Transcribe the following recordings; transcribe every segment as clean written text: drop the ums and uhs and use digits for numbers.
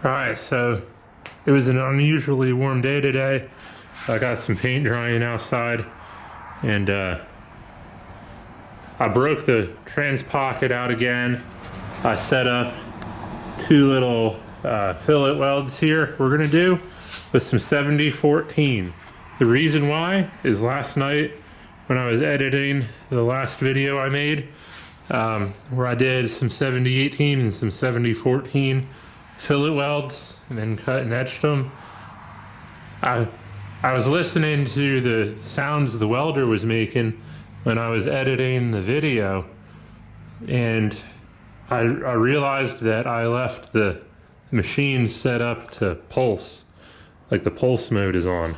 Alright, so it was an unusually warm day today. I got some paint drying outside, and I broke the transpocket out again. I set up two little fillet welds here we're gonna do with some 7014. The reason why is last night when I was editing the last video I made, where I did some 7018 and some 7014 fillet welds and then cut and etched them, I was listening to the sounds the welder was making when I was editing the video, and I realized that I left the machine set up to pulse, like the pulse mode is on.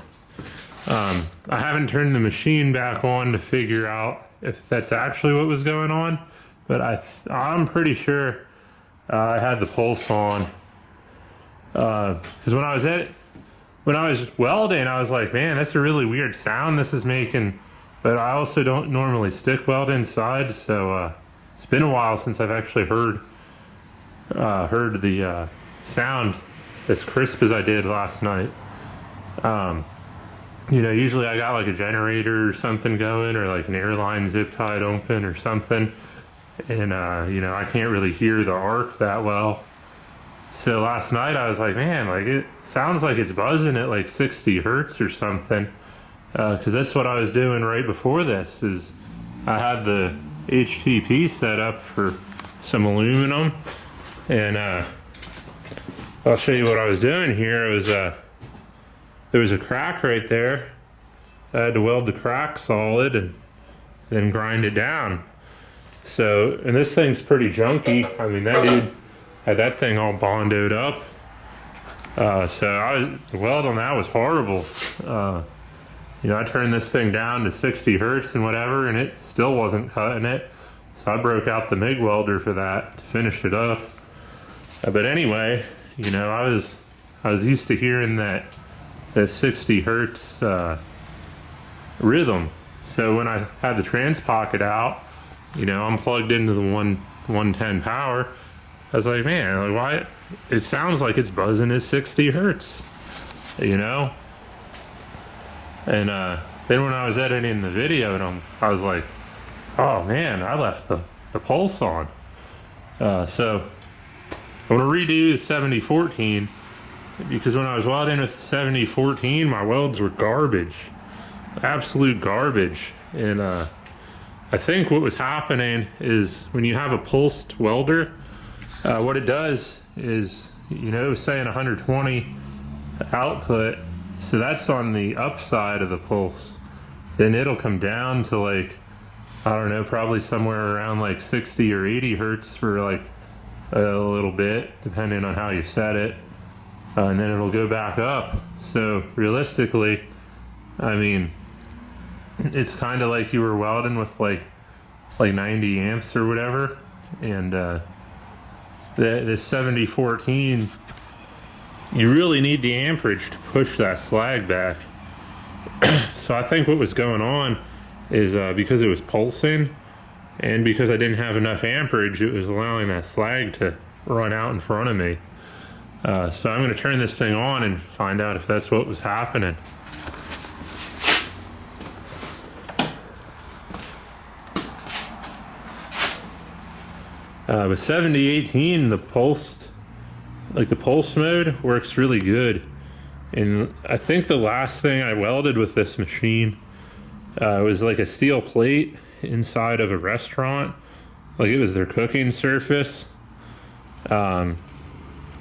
I haven't turned the machine back on to figure out if that's actually what was going on, but I'm pretty sure I had the pulse on, because when I was welding, I was like, man, that's a really weird sound this is making. But I also don't normally stick weld inside, so it's been a while since I've actually heard the sound as crisp as I did last night. Usually I got like a generator or something going, or like an airline zip tied open or something, and I can't really hear the arc that well. So last night I was like, man, like it sounds like it's buzzing at like 60 hertz or something, because that's what I was doing right before this. Is I had the HTP set up for some aluminum, and I'll show you what I was doing here. It was there was a crack right there. I had to weld the crack solid and then grind it down. So, and this thing's pretty junky. I mean, that dude had that thing all bondoed up. So the weld on that was horrible. I turned this thing down to 60 hertz and whatever, and it still wasn't cutting it. So I broke out the MIG welder for that to finish it up. But anyway, I was used to hearing that 60 hertz rhythm. So when I had the transpocket out, I'm plugged into the 110 power. I was like, man, like, why? It sounds like it's buzzing at 60 hertz, And then when I was editing the video, I was like, oh man, I left the pulse on. So I'm gonna redo the 7014, because when I was welding with 7014, my welds were garbage, absolute garbage. And I think what was happening is when you have a pulsed welder, what it does is, it was saying 120 output, so that's on the upside of the pulse. Then it'll come down to like, I don't know, probably somewhere around like 60 or 80 hertz for like a little bit, depending on how you set it. And then it'll go back up. So realistically, I mean, it's kind of like you were welding with like 90 amps or whatever. And the 7014, you really need the amperage to push that slag back. So I think what was going on is because it was pulsing, and because I didn't have enough amperage, it was allowing that slag to run out in front of me. So I'm going to turn this thing on and find out if that's what was happening. With 7018, the pulse mode works really good. And I think the last thing I welded with this machine was like a steel plate inside of a restaurant, like it was their cooking surface, or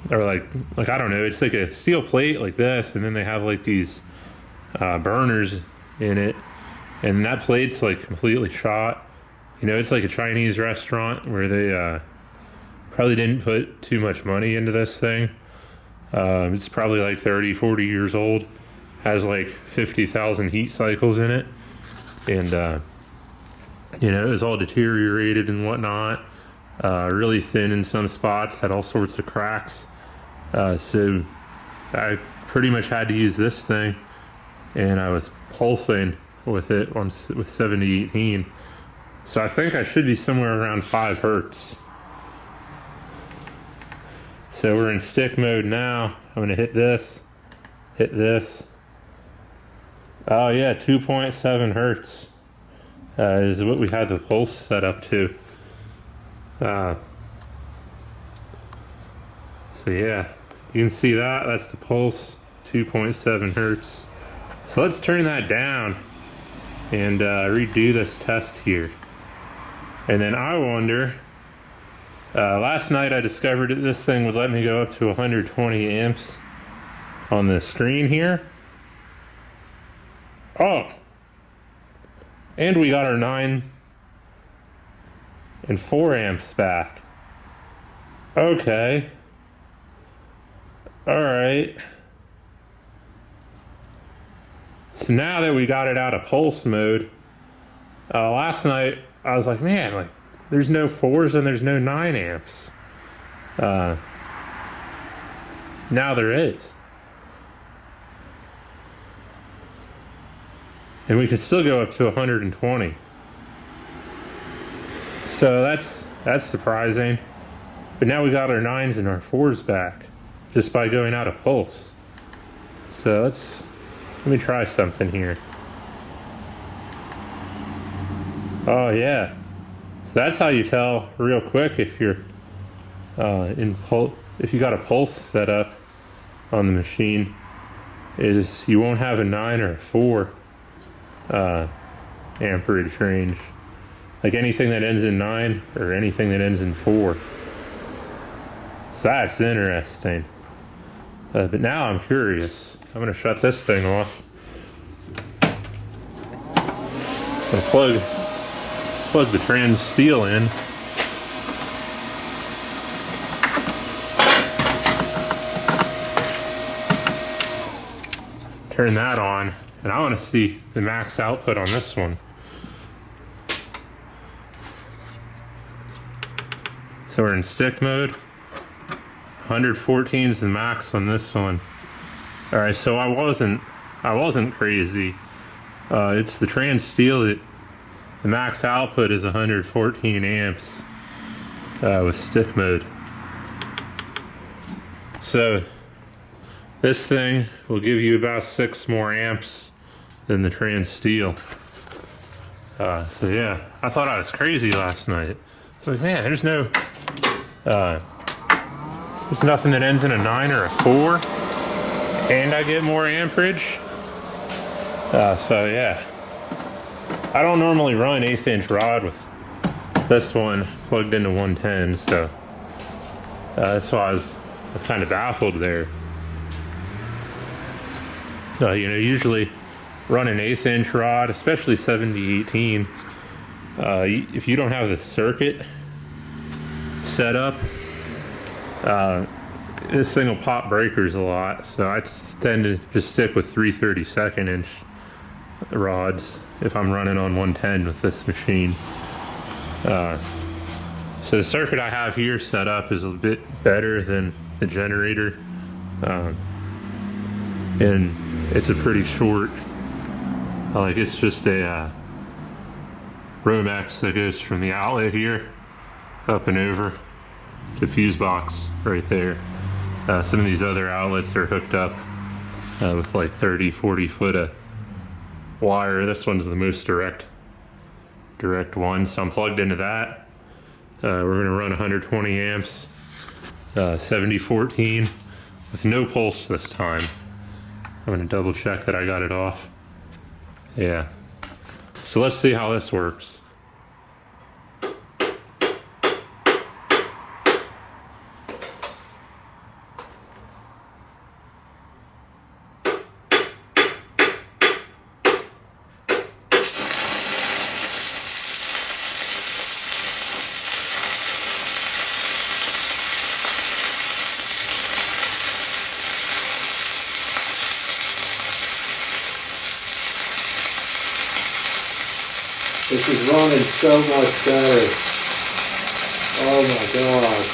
like I don't know, it's like a steel plate like this, and then they have like these burners in it, and that plate's like completely shot. It's like a Chinese restaurant where they probably didn't put too much money into this thing. It's probably like 30-40 years old, has like 50,000 heat cycles in it, and it was all deteriorated and whatnot, really thin in some spots, had all sorts of cracks. So I pretty much had to use this thing, and I was pulsing with it with 7018. So I think I should be somewhere around 5 hertz. So we're in stick mode now. I'm gonna hit this. Oh yeah, 2.7 hertz is what we had the pulse set up to. So yeah, you can see that. That's the pulse, 2.7 hertz. So let's turn that down and redo this test here. And then I wonder, last night I discovered that this thing would let me go up to 120 amps on the screen here. Oh, and we got our 9 and 4 amps back. Okay. All right. So now that we got it out of pulse mode, last night I was like, man, like there's no 4s and there's no 9 amps. Now there is. And we can still go up to 120. So that's surprising. But now we got our 9s and our 4s back just by going out of pulse. So let me try something here. Oh yeah. So that's how you tell real quick if you're if you got a pulse set up on the machine, is you won't have a 9 or a 4 amperage range. Like anything that ends in 9 or anything that ends in 4. So that's interesting. But now I'm curious. I'm gonna shut this thing off. I'm gonna plug the trans steel in. Turn that on, and I want to see the max output on this one. So we're in stick mode. 114 is the max on this one. All right, so I wasn't crazy. It's the trans steel that the max output is 114 amps with stick mode. So this thing will give you about 6 more amps than the trans steel. So yeah, I thought I was crazy last night. I was like, man, there's nothing that ends in a 9 or a 4, and I get more amperage. So yeah, I don't normally run 1/8 inch rod with this one plugged into 110, so that's why I was kind of baffled there. Usually run an 1/8 inch rod, especially 7018. If you don't have the circuit set up, this thing will pop breakers a lot. So I tend to just stick with 3/32 inch rods if I'm running on 110 with this machine. So the circuit I have here set up is a bit better than the generator, and it's a pretty short, like it's just a Romex that goes from the outlet here up and over to fuse box right there. Some of these other outlets are hooked up with like 30-40 foot of wire. This one's the most direct one, so I'm plugged into that. We're going to run 120 amps, 7014 with no pulse this time. I'm going to double check that I got it off. Yeah. So let's see how this works. This is running so much better. Oh my God.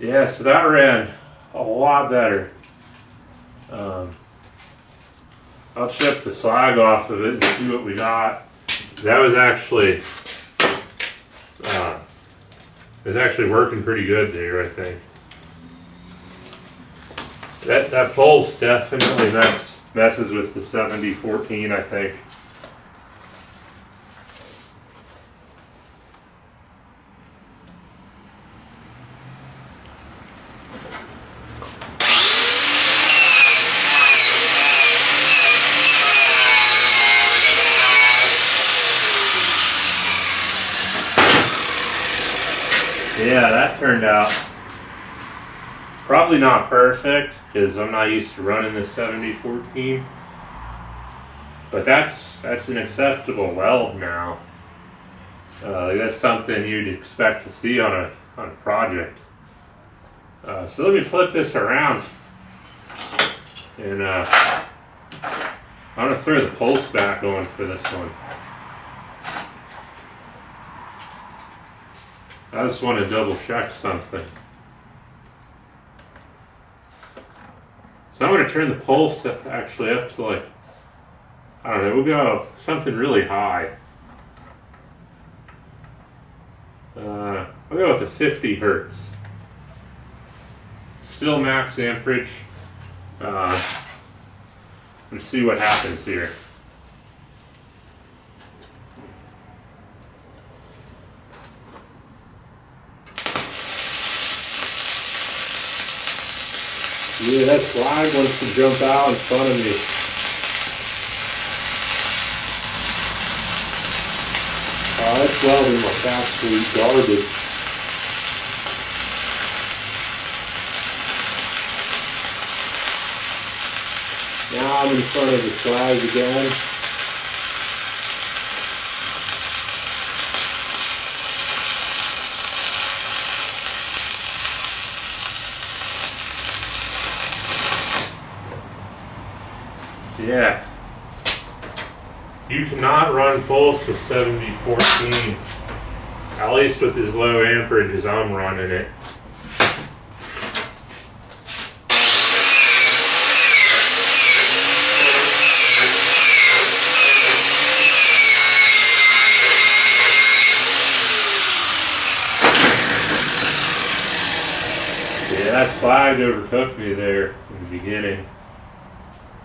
Yeah, so that ran a lot better. I'll chip the slag off of it and see what we got. That was actually working pretty good there, I think. That pulse definitely messes with the 70-14, I think. Yeah, that turned out probably not perfect because I'm not used to running the 70-14, but that's an acceptable weld now. That's something you'd expect to see on a project. So let me flip this around, and I'm gonna throw the pulse back on for this one. I just want to double check something. So I'm going to turn the pulse actually up to, like, I don't know, we'll go something really high. I'll go with a 50 hertz. Still max amperage. Let's see what happens here. Yeah, that slag wants to jump out in front of me. Oh, that's welding like absolute garbage. Now I'm in front of the slag again. Yeah. You cannot run pulse with 70-14, at least with as low amperage as I'm running it. Yeah, that slag overtook me there in the beginning.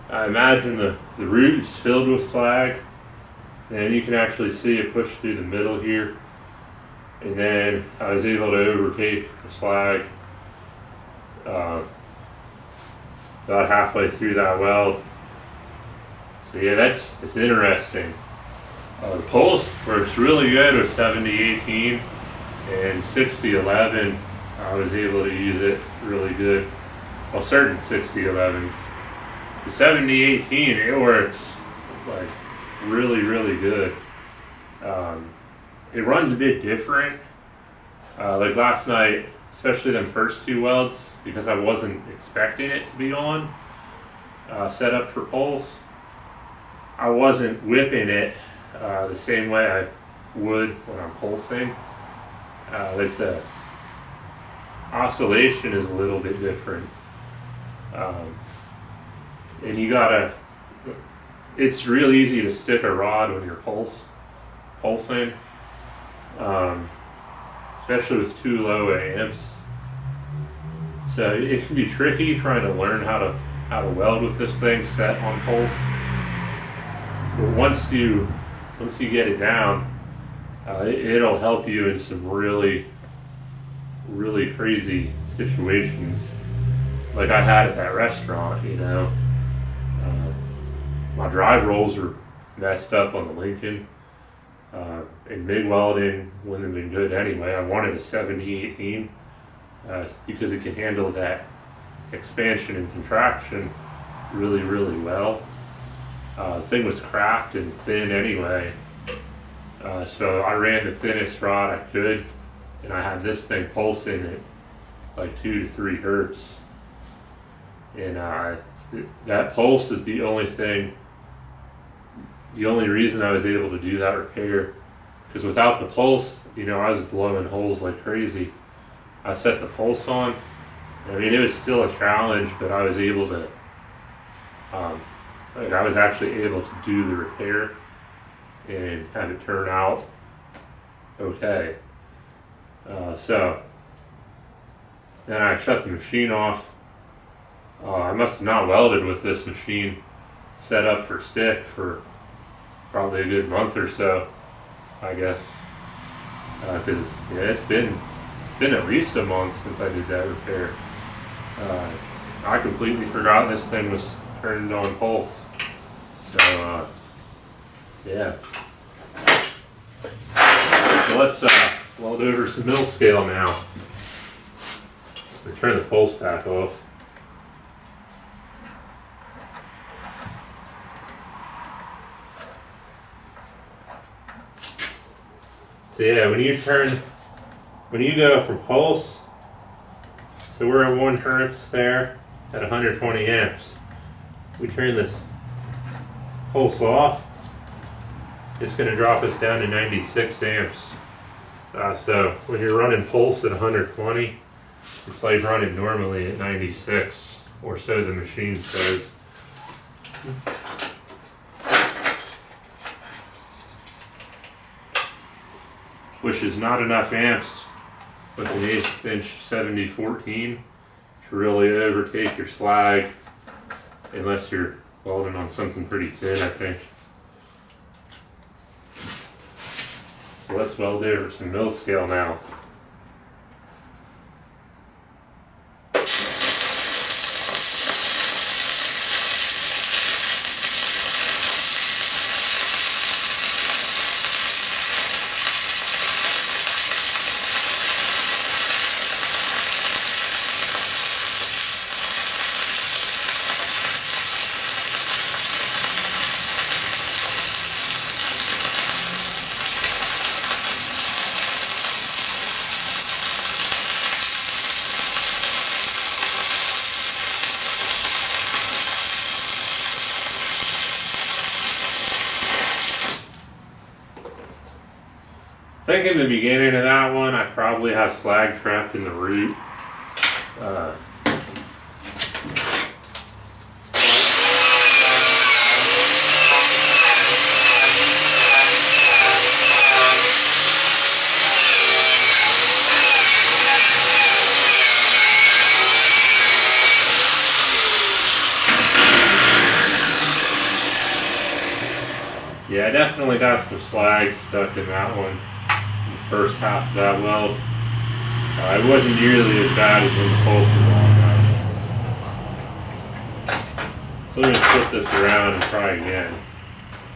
I imagine the root is filled with slag, and you can actually see it push through the middle here. And then I was able to overtake the slag about halfway through that weld. So yeah, it's interesting. The pulse works really good with 70-18 and 60-11. I was able to use it really good. Well, certain 60-11s. The 70-18, it works like really, really good. It runs a bit different. Like last night, especially them first two welds, because I wasn't expecting it to be on, set up for pulse. I wasn't whipping it the same way I would when I'm pulsing. Like the oscillation is a little bit different. And you gotta, it's real easy to stick a rod when you're pulsing, especially with too low amps. So it can be tricky trying to learn how to weld with this thing set on pulse. But once you get it down, it'll help you in some really, really crazy situations, like I had at that restaurant, you know. My drive rolls are messed up on the Lincoln, and MIG welding wouldn't have been good anyway. I wanted a 70-18 because it can handle that expansion and contraction really, really well. The thing was cracked and thin anyway, so I ran the thinnest rod I could, and I had this thing pulsing at like 2 to 3 hertz, and that pulse is the only reason I was able to do that repair, because without the pulse, you know, I was blowing holes like crazy. I set the pulse on. I mean, it was still a challenge, but I was able to, I was actually able to do the repair and have it turn out okay. So then I shut the machine off. I must have not welded with this machine set up for stick for probably a good month or so, I guess, because it's been at least a month since I did that repair. I completely forgot this thing was turned on pulse. So yeah. So let's weld over some mill scale now. We turn the pulse back off. So yeah, when you go from pulse, so we're at 1 hertz there at 120 amps. We turn this pulse off, it's going to drop us down to 96 amps. So when you're running pulse at 120, it's like running normally at 96, or so the machine says. Which is not enough amps with an 1/8 inch 7014 to really overtake your slag, unless you're welding on something pretty thin, I think. So let's weld over some mill scale now. I think in the beginning of that one, I probably have slag trapped in the root. Yeah, I definitely got some slag stuck in that one. First half of that weld. It wasn't nearly as bad as when the pulse was on. So I'm going to flip this around and try again.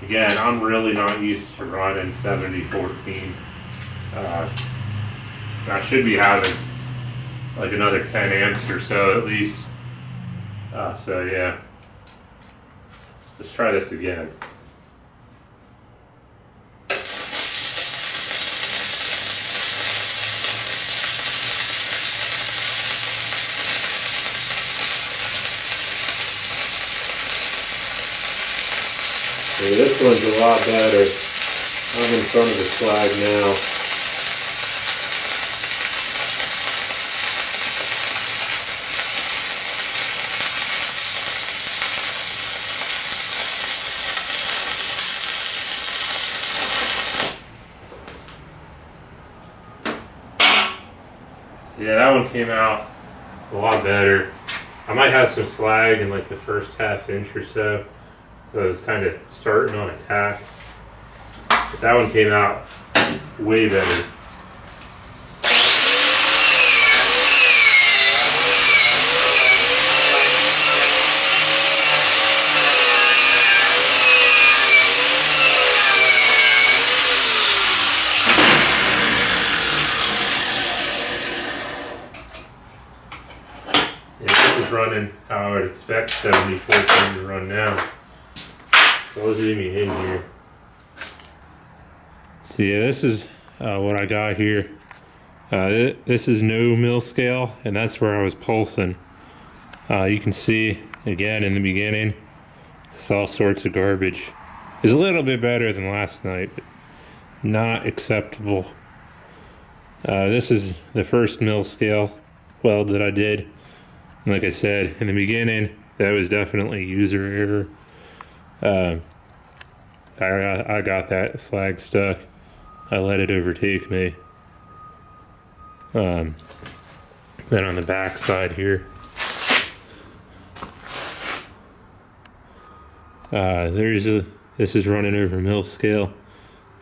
Again, I'm really not used to running 7014. I should be having like another 10 amps or so at least. So yeah, let's try this again. Yeah, this one's a lot better. I'm in front of the slag now. Yeah, that one came out a lot better. I might have some slag in like the first half inch or so. So I was kind of starting on attack. But that one came out way better. Yeah, this is running how I would expect 7014 to run now. So let's zoom in here. So yeah, this is what I got here. This is no mill scale, and that's where I was pulsing. You can see, again, in the beginning, it's all sorts of garbage. It's a little bit better than last night, but not acceptable. This is the first mill scale weld that I did. And like I said in the beginning, that was definitely user error. I got that slag stuck. I let it overtake me. Then on the back side here, this is running over mill scale.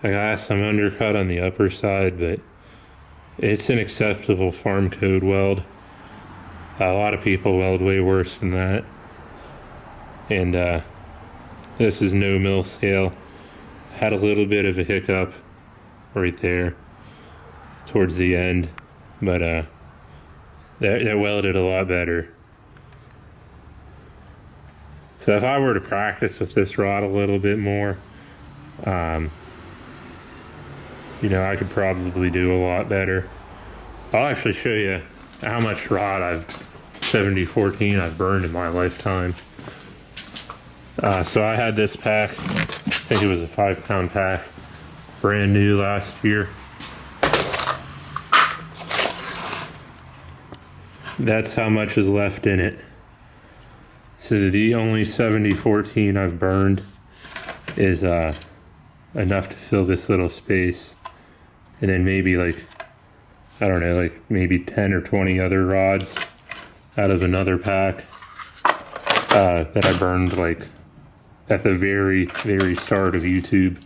I got some undercut on the upper side, but it's an acceptable farm code weld. A lot of people weld way worse than that. And this is no mill scale. Had a little bit of a hiccup right there towards the end, but that welded a lot better. So if I were to practice with this rod a little bit more, you know, I could probably do a lot better. I'll actually show you how much rod 7014 I've burned in my lifetime. So I had this pack, I think it was a 5-pound pack, brand new last year. That's how much is left in it. So the only 7014 I've burned is enough to fill this little space. And then maybe like, I don't know, like maybe 10 or 20 other rods out of another pack that I burned like at the very, very start of YouTube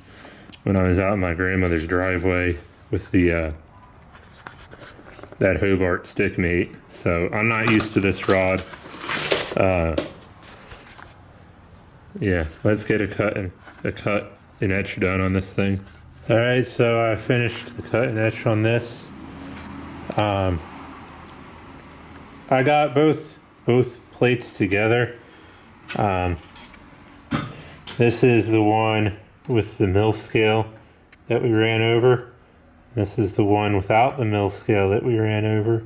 when I was out in my grandmother's driveway with the that Hobart Stickmate. So I'm not used to this rod. Yeah, let's get a cut and etch done on this thing. All right, so I finished the cut and etch on this. I got both plates together. This is the one with the mill scale that we ran over. This is the one without the mill scale that we ran over.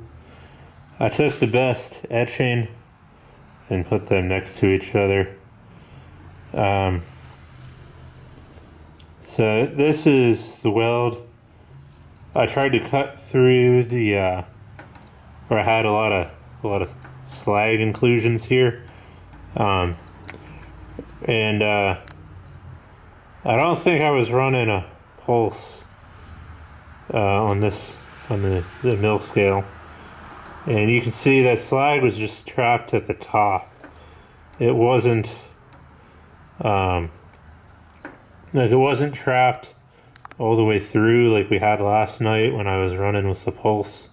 I took the best etching and put them next to each other. So this is the weld. I tried to cut through the where I had a lot of slag inclusions here, and I don't think I was running a pulse on the mill scale, and you can see that slag was just trapped at the top. It wasn't it wasn't trapped all the way through like we had last night when I was running with the pulse.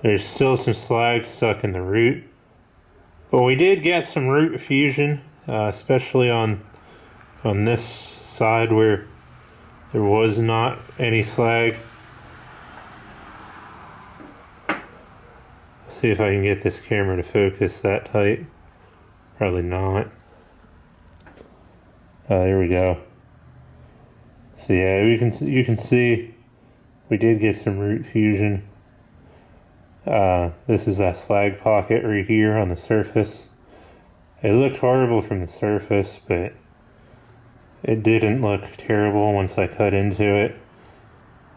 There's still some slag stuck in the root, but we did get some root fusion, especially on this side where there was not any slag. See if I can get this camera to focus that tight. Probably not. There we go. So yeah, you can see we did get some root fusion. This is that slag pocket right here on the surface. It looked horrible from the surface, but it didn't look terrible once I cut into it.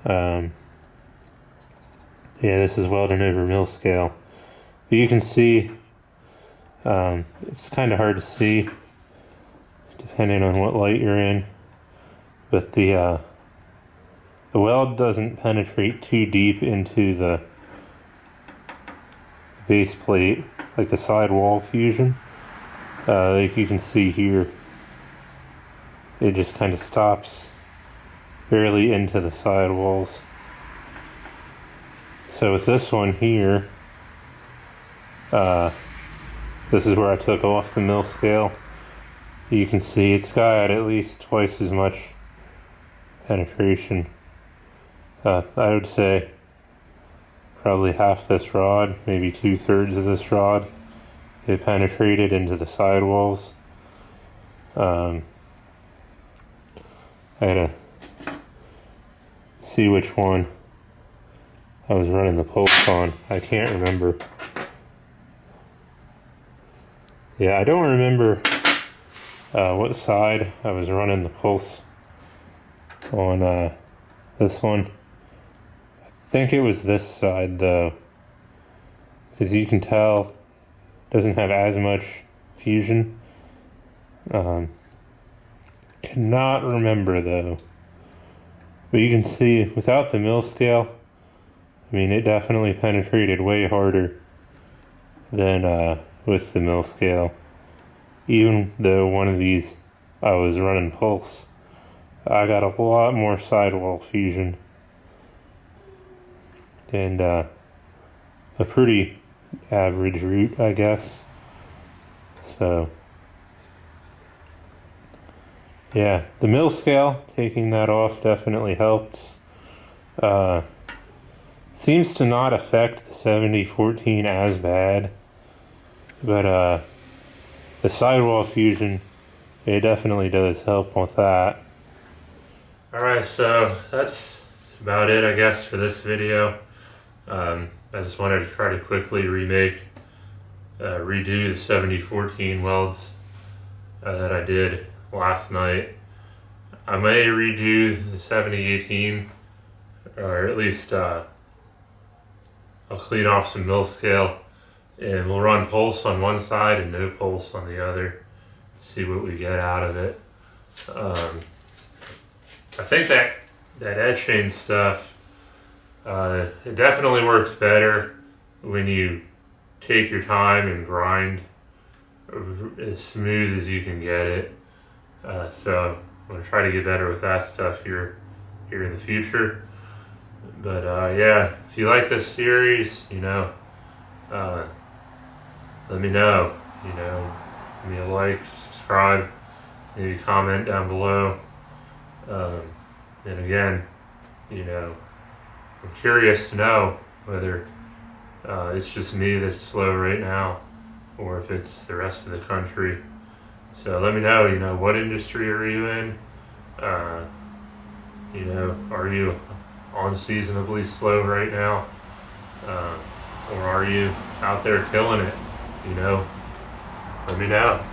Yeah, this is welding over mill scale. But you can see, it's kind of hard to see depending on what light you're in, but the weld doesn't penetrate too deep into the base plate like the sidewall fusion. Like you can see here, it just kind of stops barely into the sidewalls. So with this one here, this is where I took off the mill scale. You can see it's got at least twice as much penetration. I would say probably half this rod, maybe 2/3 of this rod, it penetrated into the sidewalls. I had to see which one I was running the pulse on. I can't remember. Yeah, I don't remember what side I was running the pulse on This one. I think it was this side though, because you can tell it doesn't have as much fusion. Cannot remember though, but you can see without the mill scale, I mean, it definitely penetrated way harder than with the mill scale. Even though one of these I was running pulse, I got a lot more sidewall fusion and a pretty average root, I guess. So yeah, the mill scale, taking that off definitely helped. Seems to not affect the 7014 as bad, but the sidewall fusion, it definitely does help with that. Alright, so that's about it, I guess, for this video. I just wanted to try to quickly redo the 7014 welds that I did last night. I may redo the 7018, or at least I'll clean off some mill scale, and we'll run pulse on one side and no pulse on the other, see what we get out of it. I think that etching stuff, it definitely works better when you take your time and grind as smooth as you can get it. So I'm going to try to get better with that stuff here in the future. But yeah, if you like this series, let me know. Give me a like, subscribe, maybe comment down below. And again, I'm curious to know whether it's just me that's slow right now, or if it's the rest of the country. So let me know, what industry are you in? Are you unseasonably slow right now? Or are you out there killing it? Let me know.